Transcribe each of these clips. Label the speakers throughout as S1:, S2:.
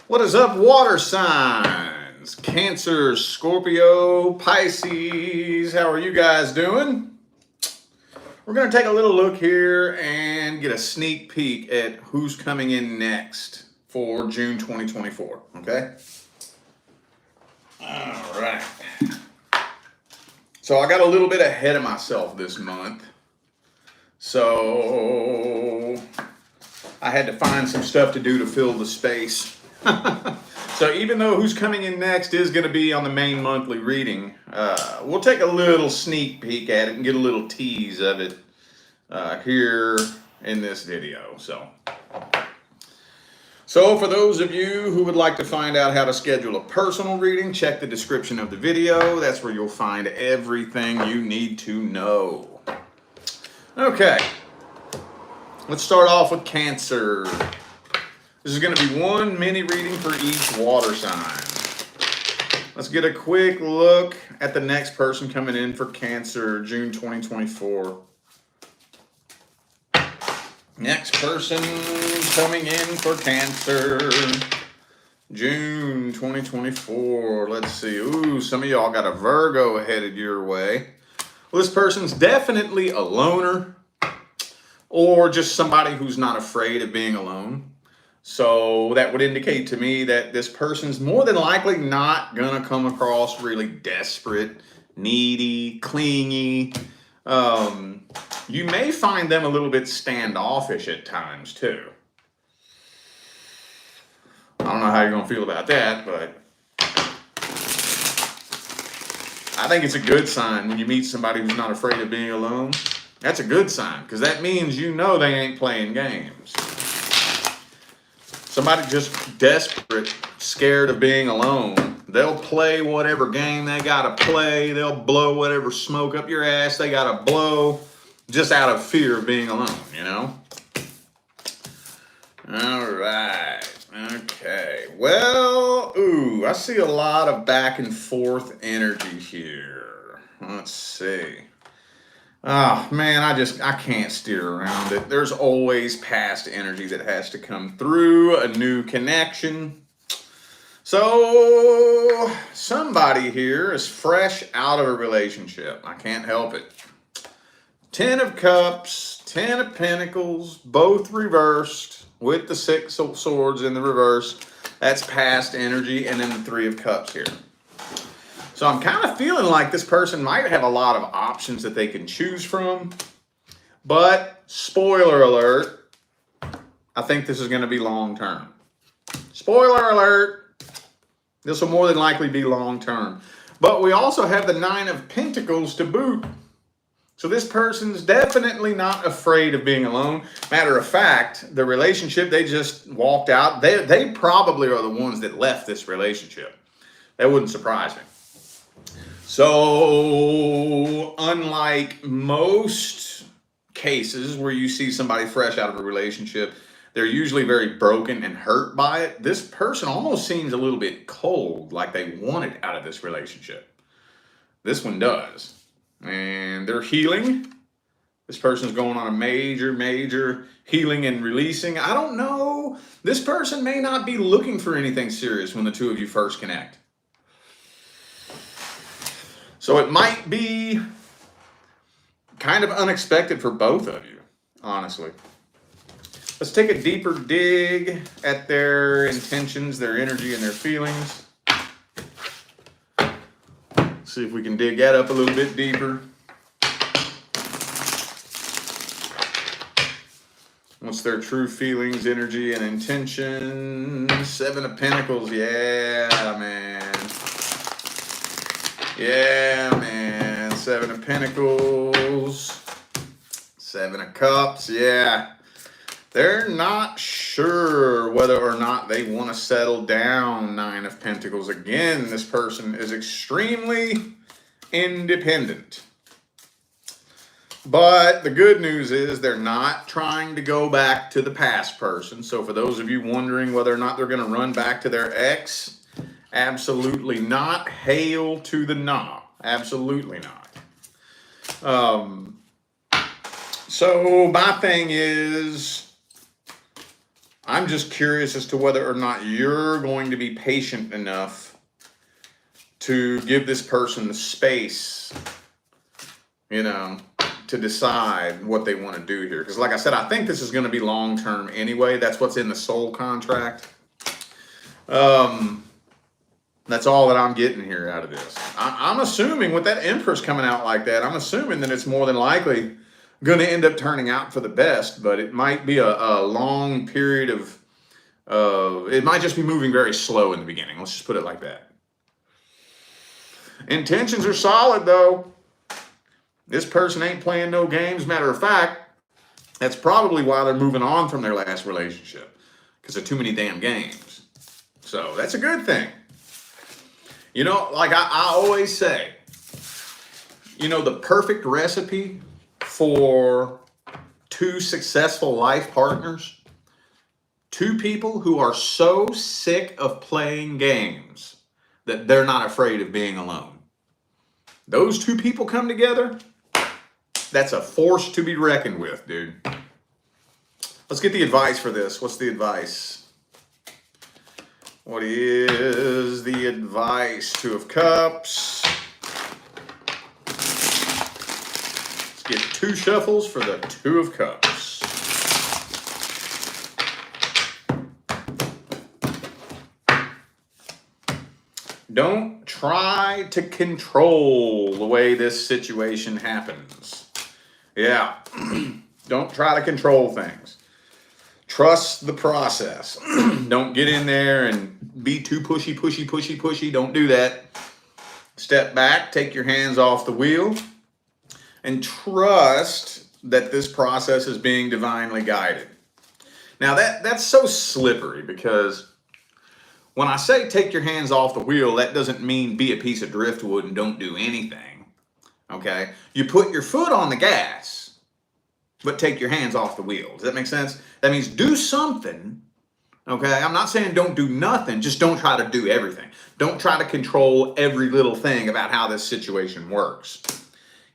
S1: What is up, water signs? Cancer, Scorpio, Pisces. How are you guys doing? We're going to take a little look here and get a sneak peek at who's coming in next for June 2024. Okay? All right. So I got a little bit ahead of myself this month. So I had to find some stuff to do to fill the space. So even though who's coming in next is going to be on the main monthly reading, we'll take a little sneak peek at it and get a little tease of it here in this video. So for those of you who would like to find out how to schedule a personal reading, check the description of the video. That's where you'll find everything you need to know. Okay, let's start off with Cancer. This is going to be one mini reading for each water sign. Let's get a quick look at the next person coming in for Cancer, June 2024. Next person coming in for Cancer, June 2024. Let's see. Ooh, some of y'all got a Virgo headed your way. Well, this person's definitely a loner or just somebody who's not afraid of being alone. So that would indicate to me that this person's more than likely not going to come across really desperate, needy, clingy. You may find them a little bit standoffish at times too. I don't know how you're going to feel about that, but I think it's a good sign when you meet somebody who's not afraid of being alone. That's a good sign because that means you know they ain't playing games. Somebody just desperate, scared of being alone, they'll play whatever game they gotta play. They'll blow whatever smoke up your ass they gotta blow just out of fear of being alone, you know? All right, okay. Well, I see a lot of back and forth energy here. Let's see. Oh, man, I can't steer around it. There's always past energy that has to come through, a new connection. So, somebody here is fresh out of a relationship. I can't help it. 10 of Cups, 10 of Pentacles, both reversed with the 6 of Swords in the reverse. That's past energy, and then the 3 of Cups here. So I'm kind of feeling like this person might have a lot of options that they can choose from. But, spoiler alert, I think this is going to be long term. Spoiler alert, this will more than likely be long term. But we also have the 9 of Pentacles to boot. So this person's definitely not afraid of being alone. Matter of fact, the relationship they just walked out, they probably are the ones that left this relationship. That wouldn't surprise me. So, unlike most cases where you see somebody fresh out of a relationship, they're usually very broken and hurt by it. This person almost seems a little bit cold, like they wanted out of this relationship. This one does. And they're healing. This person's going on a major healing and releasing. I don't know. This person may not be looking for anything serious when the two of you first connect. So it might be kind of unexpected for both of you, honestly. Let's take a deeper dig at their intentions, their energy, and their feelings. See if we can dig that up a little bit deeper. What's their true feelings, energy, and intention? 7 of Pentacles, yeah, man. Yeah, man. 7 of Pentacles. 7 of Cups, yeah. They're not sure whether or not they want to settle down. 9 of Pentacles. Again, this person is extremely independent. But the good news is they're not trying to go back to the past person. So for those of you wondering whether or not they're going to run back to their ex, absolutely not. Hail to the nah. Absolutely not. So my thing is, I'm just curious as to whether or not you're going to be patient enough to give this person the space, you know, to decide what they want to do here. Because like I said, I think this is going to be long-term anyway. That's what's in the soul contract. That's all that I'm getting here out of this. I'm assuming with that Empress coming out like that, I'm assuming that it's more than likely going to end up turning out for the best, but it might be a long period of, it might just be moving very slow in the beginning. Let's just put it like that. Intentions are solid though. This person ain't playing no games. Matter of fact, that's probably why they're moving on from their last relationship, because of too many damn games. So that's a good thing. You know, like I always say, you know, the perfect recipe for two successful life partners, two people who are so sick of playing games that they're not afraid of being alone. Those two people come together, that's a force to be reckoned with, dude. Let's get the advice for this. What's the advice? What is the advice? Two of Cups. Let's get two shuffles for the Two of Cups. Don't try to control the way this situation happens. Yeah, don't try to control things. Trust the process. Don't get in there and be too pushy. Don't do that. Step back, take your hands off the wheel, and trust that this process is being divinely guided. Now that's so slippery, because when I say take your hands off the wheel, that doesn't mean be a piece of driftwood and don't do anything. Okay? You put your foot on the gas, but take your hands off the wheel. Does that make sense? That means do something. Okay? I'm not saying don't do nothing, just don't try to do everything. Don't try to control every little thing about how this situation works.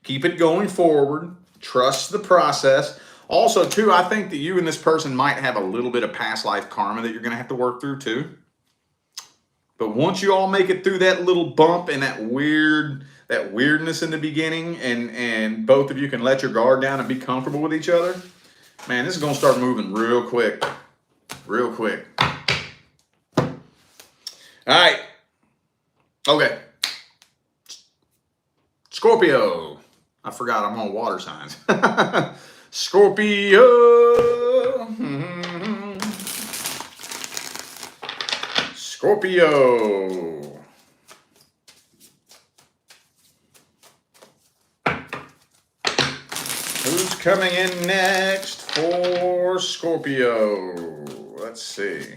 S1: Keep it going forward. Trust the process. Also, too, I think that you and this person might have a little bit of past life karma that you're going to have to work through, too. But once you all make it through that little bump and that weirdness in the beginning, and both of you can let your guard down and be comfortable with each other, man, this is going to start moving real quick. Real quick. All right. Okay. Scorpio. I forgot I'm on water signs. Scorpio. Scorpio. Who's coming in next for Scorpio? Let's see.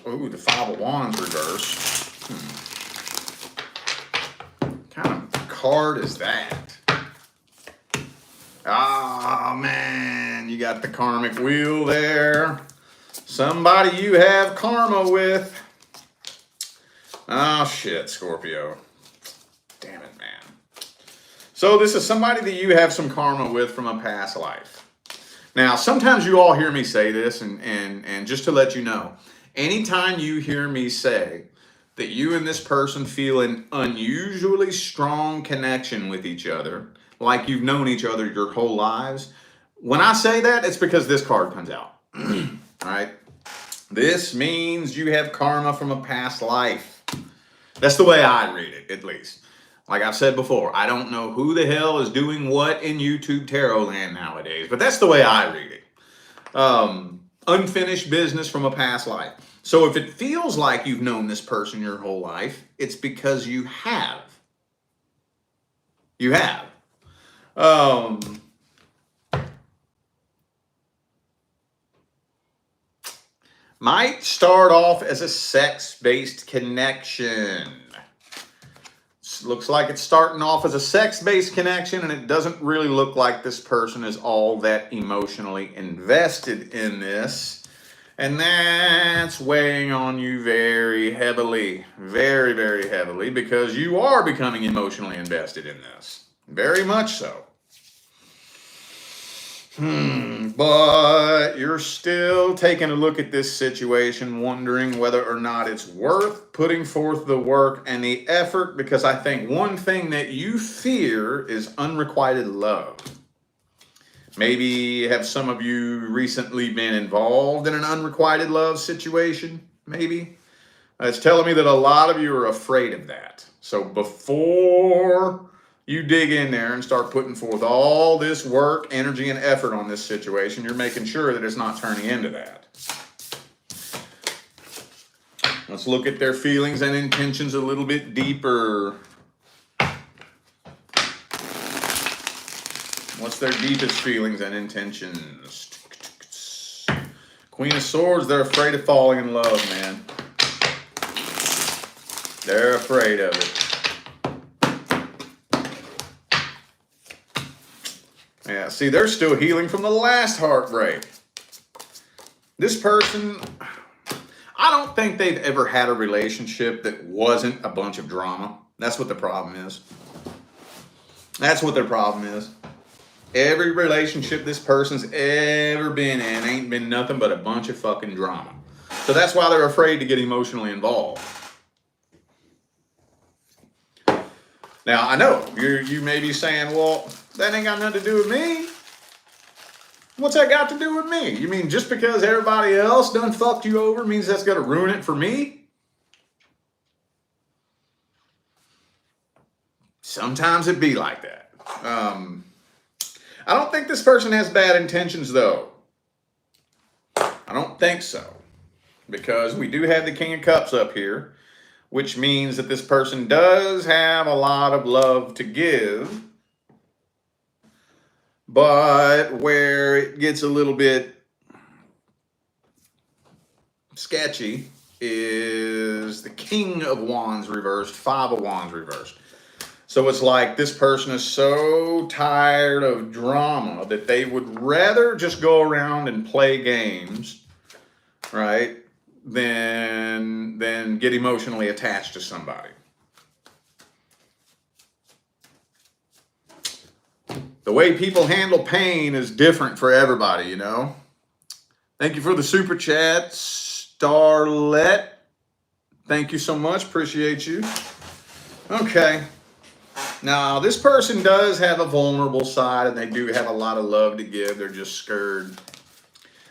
S1: Ooh, the Five of Wands reversed. What kind of card is that? Ah, man, you got the karmic wheel there. Somebody you have karma with. Oh, shit, Scorpio. Damn it, man. So this is somebody that you have some karma with from a past life. Now, sometimes you all hear me say this, and just to let you know, anytime you hear me say that you and this person feel an unusually strong connection with each other, like you've known each other your whole lives, when I say that, it's because this card comes out. All right? This means you have karma from a past life. That's the way I read it, at least. Like I've said before, I don't know who the hell is doing what in YouTube tarot land nowadays, but that's the way I read it. Unfinished business from a past life. So if it feels like you've known this person your whole life, it's because you have. You have. Might start off as a sex-based connection. Looks like it's starting off as a sex-based connection, and it doesn't really look like this person is all that emotionally invested in this. And that's weighing on you very heavily, very, very heavily, because you are becoming emotionally invested in this. Very much so. But but you're still taking a look at this situation, wondering whether or not it's worth putting forth the work and the effort, because I think one thing that you fear is unrequited love. Maybe have some of you recently been involved in an unrequited love situation? Maybe. It's telling me that a lot of you are afraid of that. So before you dig in there and start putting forth all this work, energy, and effort on this situation, you're making sure that it's not turning into that. Let's look at their feelings and intentions a little bit deeper. What's their deepest feelings and intentions? Queen of Swords, they're afraid of falling in love, man. They're afraid of it. Yeah, see, they're still healing from the last heartbreak. This person, I don't think they've ever had a relationship that wasn't a bunch of drama. That's what the problem is. That's what their problem is. Every relationship this person's ever been in ain't been nothing but a bunch of fucking drama. So that's why they're afraid to get emotionally involved. Now, I know you may be saying, well, that ain't got nothing to do with me. What's that got to do with me? You mean just because everybody else done fucked you over means that's going to ruin it for me? Sometimes it be like that. I don't think this person has bad intentions, though. I don't think so. Because we do have the King of Cups up here, which means that this person does have a lot of love to give. But where it gets a little bit sketchy is the King of Wands reversed, Five of Wands reversed. So it's like this person is so tired of drama that they would rather just go around and play games, right, than get emotionally attached to somebody. The way people handle pain is different for everybody, you know. Thank you for the super chat, Starlet. Thank you so much. Appreciate you. Okay. Now, this person does have a vulnerable side, and they do have a lot of love to give. They're just scared.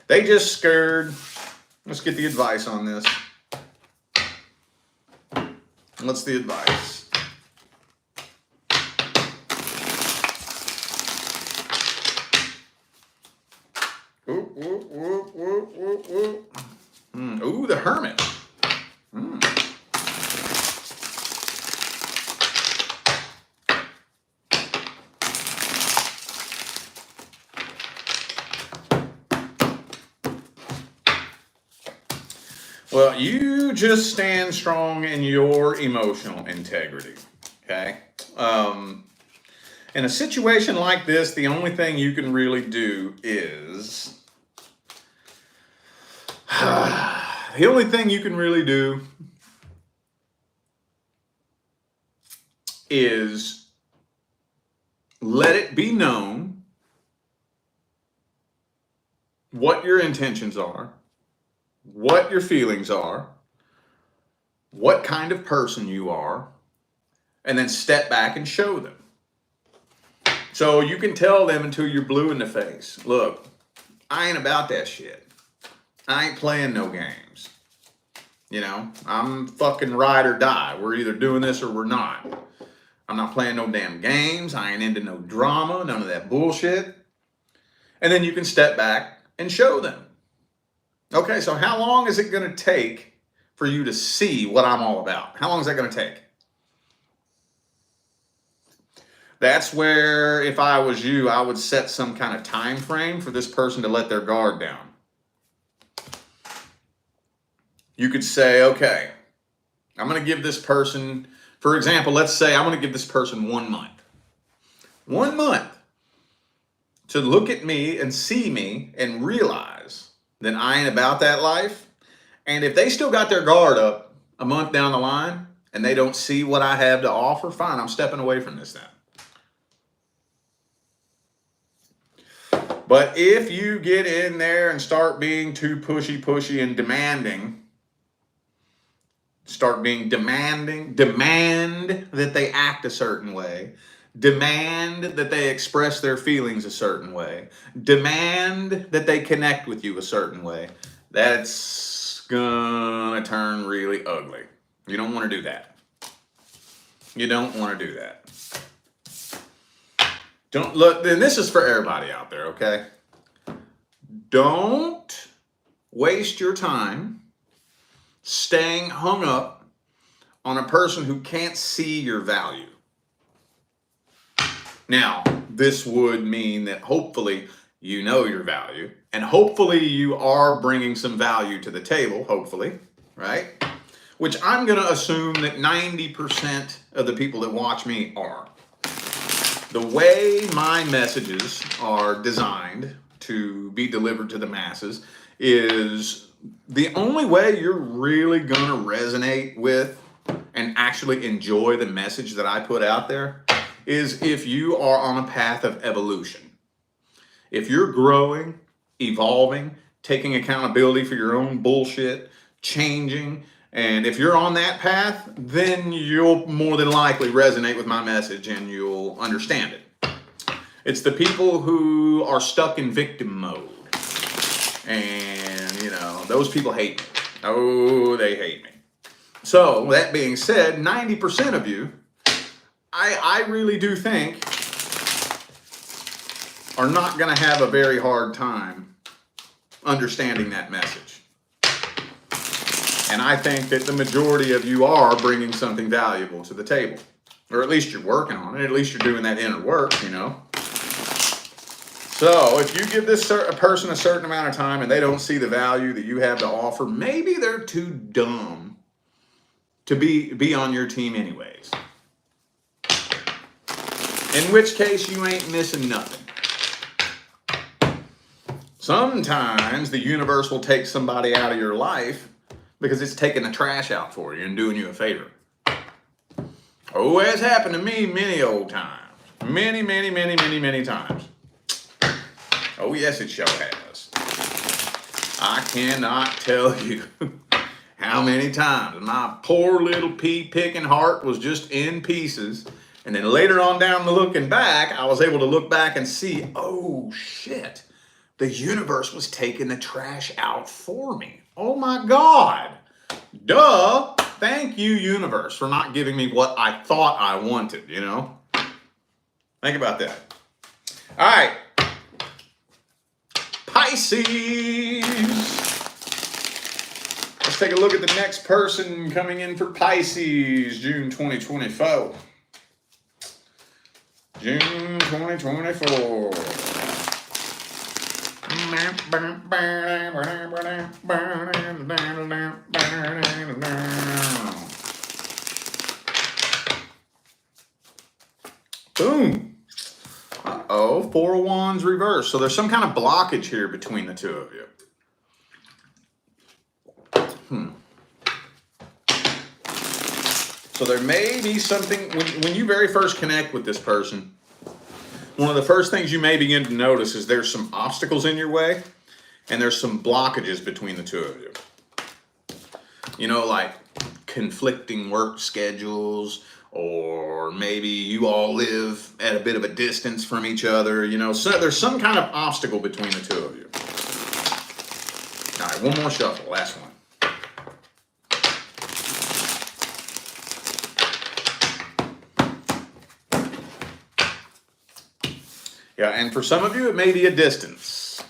S1: They just scared. Let's get the advice on this. What's the advice? Ooh, ooh, ooh, ooh, ooh, ooh. Ooh, the Hermit. Well, you just stand strong in your emotional integrity, okay? In a situation like this, the only thing you can really do is... the only thing you can really do is let it be known what your intentions are, what your feelings are, what kind of person you are, and then step back and show them. So you can tell them until you're blue in the face, look, I ain't about that shit. I ain't playing no games. You know, I'm fucking ride or die. We're either doing this or we're not. I'm not playing no damn games. I ain't into no drama, none of that bullshit. And then you can step back and show them. Okay, so how long is it going to take for you to see what I'm all about? How long is that going to take? That's where, if I was you, I would set some kind of time frame for this person to let their guard down. You could say, okay, I'm going to give this person, for example, let's say I'm going to give this person 1 month. 1 month to look at me and see me and realize that I ain't about that life. And if they still got their guard up a month down the line and they don't see what I have to offer, fine, I'm stepping away from this now. But if you get in there and start being too pushy and demanding, demand that they act a certain way, demand that they express their feelings a certain way, demand that they connect with you a certain way, that's gonna turn really ugly. You don't want to do that. You don't want to do that. Don't look, and this is for everybody out there, okay? Don't waste your time staying hung up on a person who can't see your value. Now, this would mean that hopefully you know your value, and hopefully you are bringing some value to the table, hopefully, right? Which I'm going to assume that 90% of the people that watch me are. The way my messages are designed to be delivered to the masses is the only way you're really going to resonate with and actually enjoy the message that I put out there is if you are on a path of evolution. If you're growing, evolving, taking accountability for your own bullshit, changing, and if you're on that path, then you'll more than likely resonate with my message and you'll understand it. It's the people who are stuck in victim mode. And, you know, those people hate me. Oh, they hate me. So, that being said, 90% of you, I really do think, are not going to have a very hard time understanding that message. And I think that the majority of you are bringing something valuable to the table. Or at least you're working on it. At least you're doing that inner work, you know. So if you give this person a certain amount of time and they don't see the value that you have to offer, maybe they're too dumb to be on your team anyways. In which case you ain't missing nothing. Sometimes the universe will take somebody out of your life because it's taking the trash out for you and doing you a favor. Oh, it's happened to me many old times. Many times. Oh, yes, it sure has. I cannot tell you how many times my poor little pea-picking heart was just in pieces. And then later on down the looking back, I was able to look back and see, oh, shit. The universe was taking the trash out for me. Oh, my God. Duh. Thank you, universe, for not giving me what I thought I wanted, you know? Think about that. All right. Pisces. Let's take a look at the next person coming in for Pisces, June 2024. June 2024. Boom. Uh-oh, Four of Wands reversed. So there's some kind of blockage here between the two of you. So there may be something, when you very first connect with this person, one of the first things you may begin to notice is there's some obstacles in your way and there's some blockages between the two of you. You know, like conflicting work schedules, or maybe you all live at a bit of a distance from each other. You know, so there's some kind of obstacle between the two of you. All right, one more shuffle, last one. Yeah, and for some of you, it may be a distance.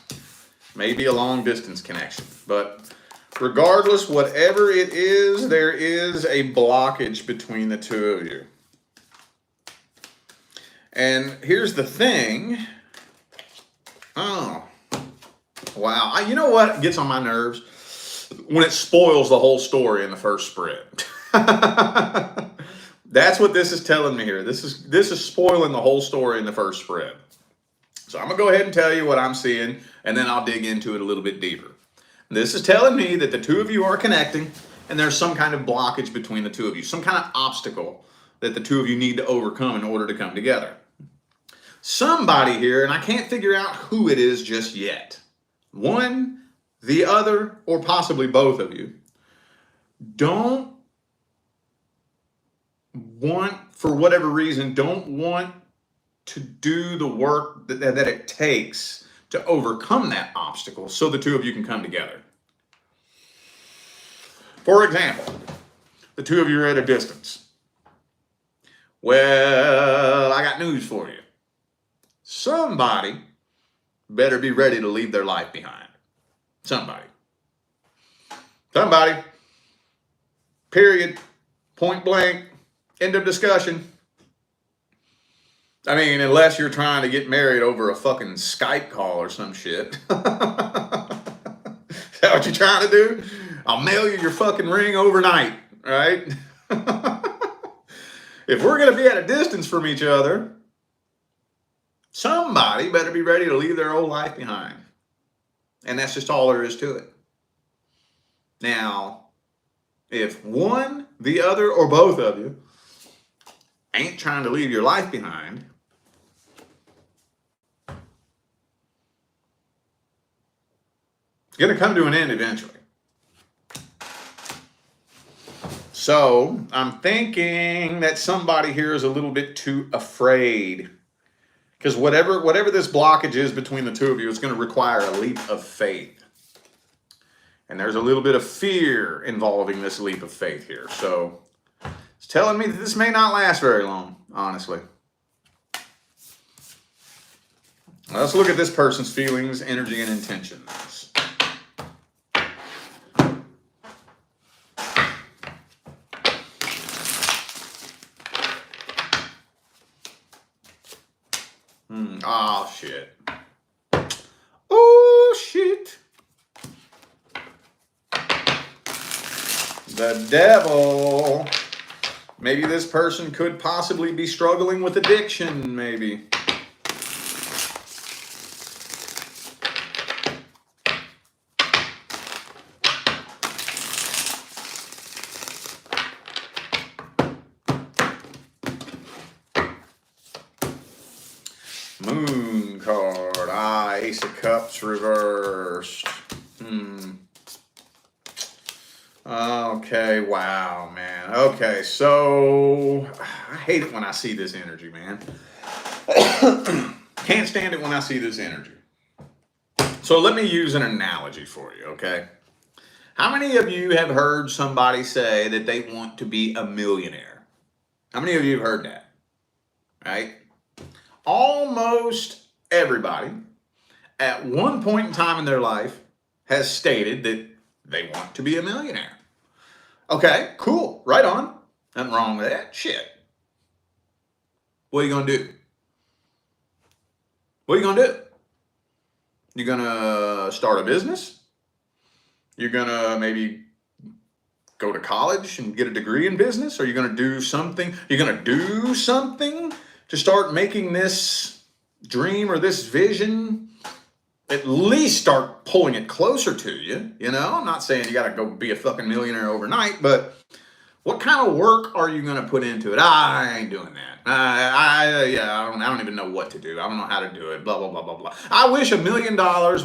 S1: Maybe a long distance connection. But regardless, whatever it is, there is a blockage between the two of you. And here's the thing. Oh, wow. You know what gets on my nerves? When it spoils the whole story in the first spread. That's what this is telling me here. This is spoiling the whole story in the first spread. So I'm going to go ahead and tell you what I'm seeing, and then I'll dig into it a little bit deeper. This is telling me that the two of you are connecting, and there's some kind of blockage between the two of you, some kind of obstacle that the two of you need to overcome in order to come together. Somebody here, and I can't figure out who it is just yet. One, the other, or possibly both of you, don't want, for whatever reason, don't want to do the work that it takes to overcome that obstacle so the two of you can come together. For example, the two of you are at a distance. Well, I got news for you. Somebody better be ready to leave their life behind. Somebody. Somebody. Period. Point blank. End of discussion. I mean, unless you're trying to get married over a fucking Skype call or some shit. Is that what you're trying to do? I'll mail you your fucking ring overnight, right? If we're going to be at a distance from each other, somebody better be ready to leave their old life behind. And that's just all there is to it. Now, if one, the other, or both of you ain't trying to leave your life behind, it's going to come to an end eventually. So I'm thinking that somebody here is a little bit too afraid, because whatever this blockage is between the two of you, it's going to require a leap of faith. And there's a little bit of fear involving this leap of faith here. So it's telling me that this may not last very long, honestly. Let's look at this person's feelings, energy, and intentions. Oh, shit. Oh, shit. The devil. Maybe this person could possibly be struggling with addiction, maybe. Moon card. Ace of Cups reversed. Okay, wow, man. Okay, so I hate it when I see this energy, man. Can't stand it when I see this energy. So let me use an analogy for you, okay? How many of you have heard somebody say that they want to be a millionaire? How many of you have heard that? Right? Almost everybody at one point in time in their life has stated that they want to be a millionaire. Okay, cool, right on. Nothing wrong with that. Shit. What are you going to do? What are you going to do? You're going to start a business? You're going to maybe go to college and get a degree in business? Are you going to do something? You're going to do something to start making this dream or this vision at least start pulling it closer to you, you know? I'm not saying you got to go be a fucking millionaire overnight, but what kind of work are you going to put into it? I ain't doing that. I don't even know what to do. I don't know how to do it, blah, blah, blah, blah, blah. I wish $1 million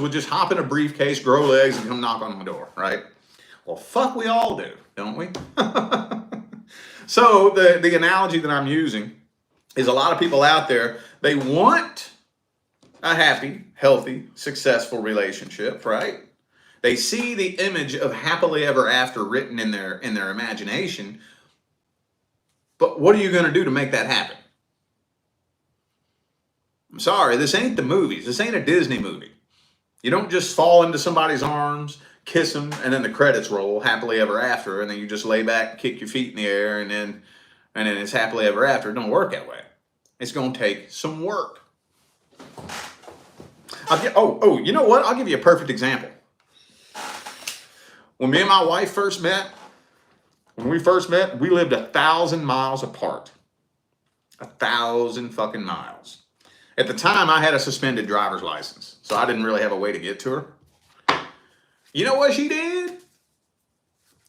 S1: would just hop in a briefcase, grow legs, and come knock on my door, right? Well, fuck, we all do, don't we? So the analogy that I'm using is a lot of people out there, they want a happy, healthy, successful relationship, right? They see the image of happily ever after written in their imagination. But what are you going to do to make that happen? I'm sorry, this ain't the movies. This ain't a Disney movie. You don't just fall into somebody's arms, kiss them, and then the credits roll, happily ever after, and then you just lay back, kick your feet in the air, and then it's happily ever after. It don't work that way. It's going to take some work. You know what? I'll give you a perfect example. When me and my wife first met, we lived 1,000 miles apart. 1,000 fucking miles. At the time, I had a suspended driver's license, so I didn't really have a way to get to her. You know what she did?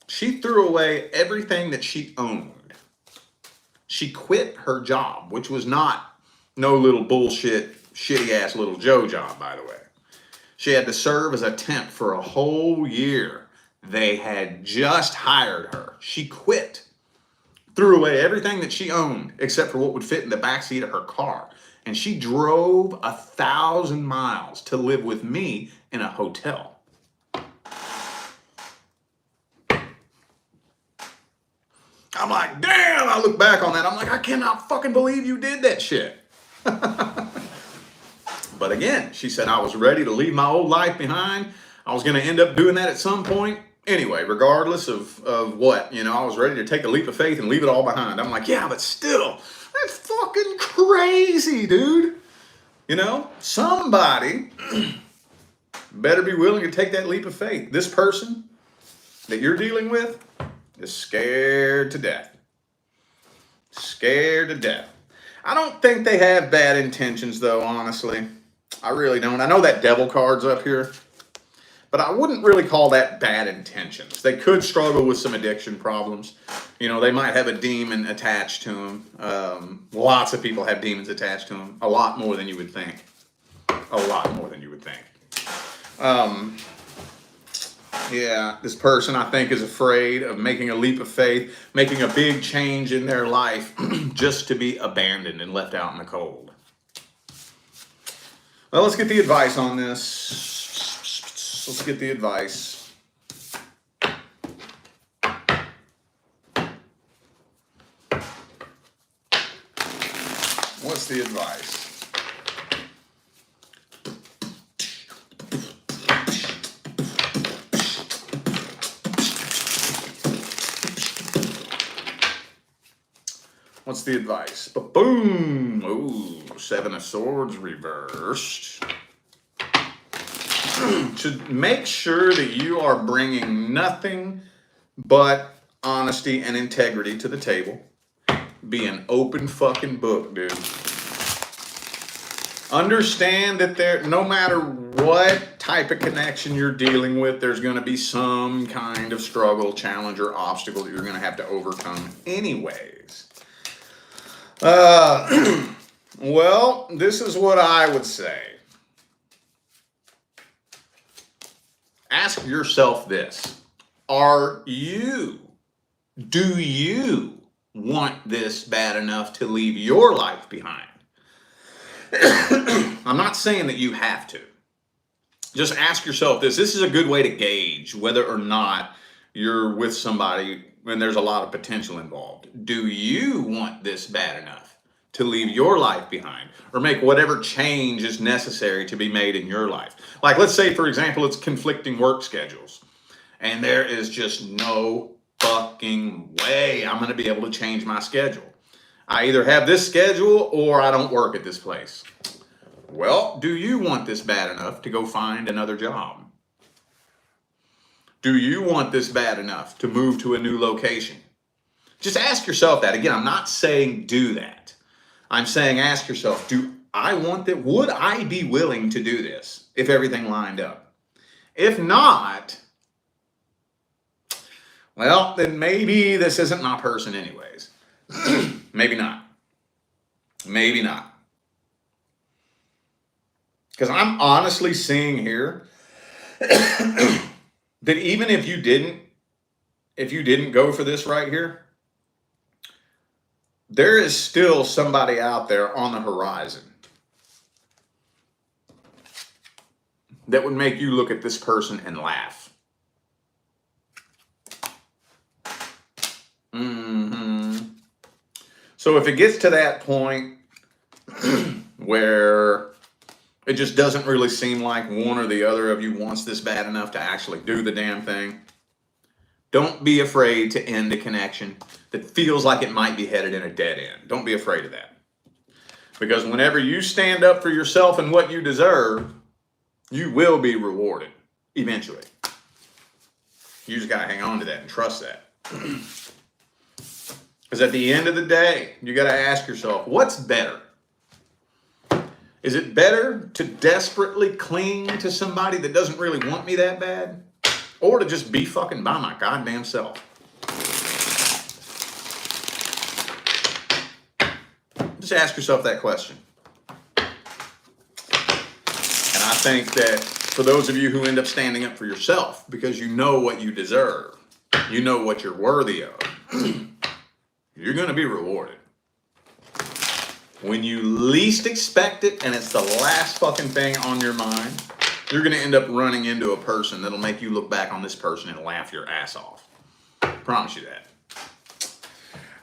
S1: She threw away everything that she owned. She quit her job, which was not No little bullshit, shitty-ass little Joe job, by the way. She had to serve as a temp for a whole year. They had just hired her. She quit. Threw away everything that she owned except for what would fit in the backseat of her car. And she drove 1,000 miles to live with me in a hotel. I'm like, damn, I look back on that. I'm like, I cannot fucking believe you did that shit. But again, she said I was ready to leave my old life behind. I was going to end up doing that at some point. Anyway, regardless of what, I was ready to take a leap of faith and leave it all behind. I'm like, yeah, but still, that's fucking crazy, dude. Somebody better be willing to take that leap of faith. This person that you're dealing with is scared to death. Scared to death. I don't think they have bad intentions, though, honestly. I really don't. I know that devil card's up here, but I wouldn't really call that bad intentions. They could struggle with some addiction problems. They might have a demon attached to them. Lots of people have demons attached to them. A lot more than you would think. A lot more than you would think. Yeah, this person, I think, is afraid of making a leap of faith, making a big change in their life just to be abandoned and left out in the cold. Well, let's get the advice on this. Let's get the advice. What's the advice? What's the advice? Boom! Ooh, 7 of Swords reversed. Should make sure that you are bringing nothing but honesty and integrity to the table. Be an open fucking book, dude. Understand that no matter what type of connection you're dealing with, there's going to be some kind of struggle, challenge, or obstacle that you're going to have to overcome anyways. Well, this is what I would say. Ask yourself this. Do you want this bad enough to leave your life behind? I'm not saying that you have to. Just ask yourself this. This is a good way to gauge whether or not you're with somebody when there's a lot of potential involved. Do you want this bad enough to leave your life behind or make whatever change is necessary to be made in your life? Like, let's say, for example, it's conflicting work schedules and there is just no fucking way I'm going to be able to change my schedule. I either have this schedule or I don't work at this place. Well, do you want this bad enough to go find another job? Do you want this bad enough to move to a new location? Just ask yourself that. Again, I'm not saying do that. I'm saying ask yourself, do I want that? Would I be willing to do this if everything lined up? If not, well, then maybe this isn't my person anyways. Maybe not. Maybe not. Because I'm honestly seeing here that even if you didn't go for this right here, there is still somebody out there on the horizon that would make you look at this person and laugh. So if it gets to that point where it just doesn't really seem like one or the other of you wants this bad enough to actually do the damn thing, don't be afraid to end a connection that feels like it might be headed in a dead end. Don't be afraid of that. Because whenever you stand up for yourself and what you deserve, you will be rewarded eventually. You just got to hang on to that and trust that. Because at the end of the day, you got to ask yourself, what's better? Is it better to desperately cling to somebody that doesn't really want me that bad? Or to just be fucking by my goddamn self? Just ask yourself that question. think that for those of you who end up standing up for yourself because you know what you deserve, you know what you're worthy of, you're going to be rewarded. When you least expect it and it's the last fucking thing on your mind, you're going to end up running into a person that'll make you look back on this person and laugh your ass off. Promise you that.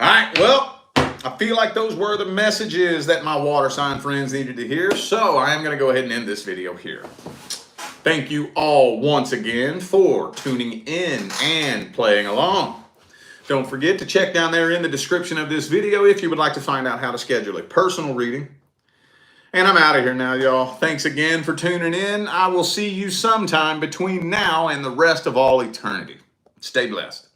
S1: All right, well, I feel like those were the messages that my water sign friends needed to hear, so I am going to go ahead and end this video here. Thank you all once again for tuning in and playing along. Don't forget to check down there in the description of this video if you would like to find out how to schedule a personal reading. And I'm out of here now, y'all. Thanks again for tuning in. I will see you sometime between now and the rest of all eternity. Stay blessed.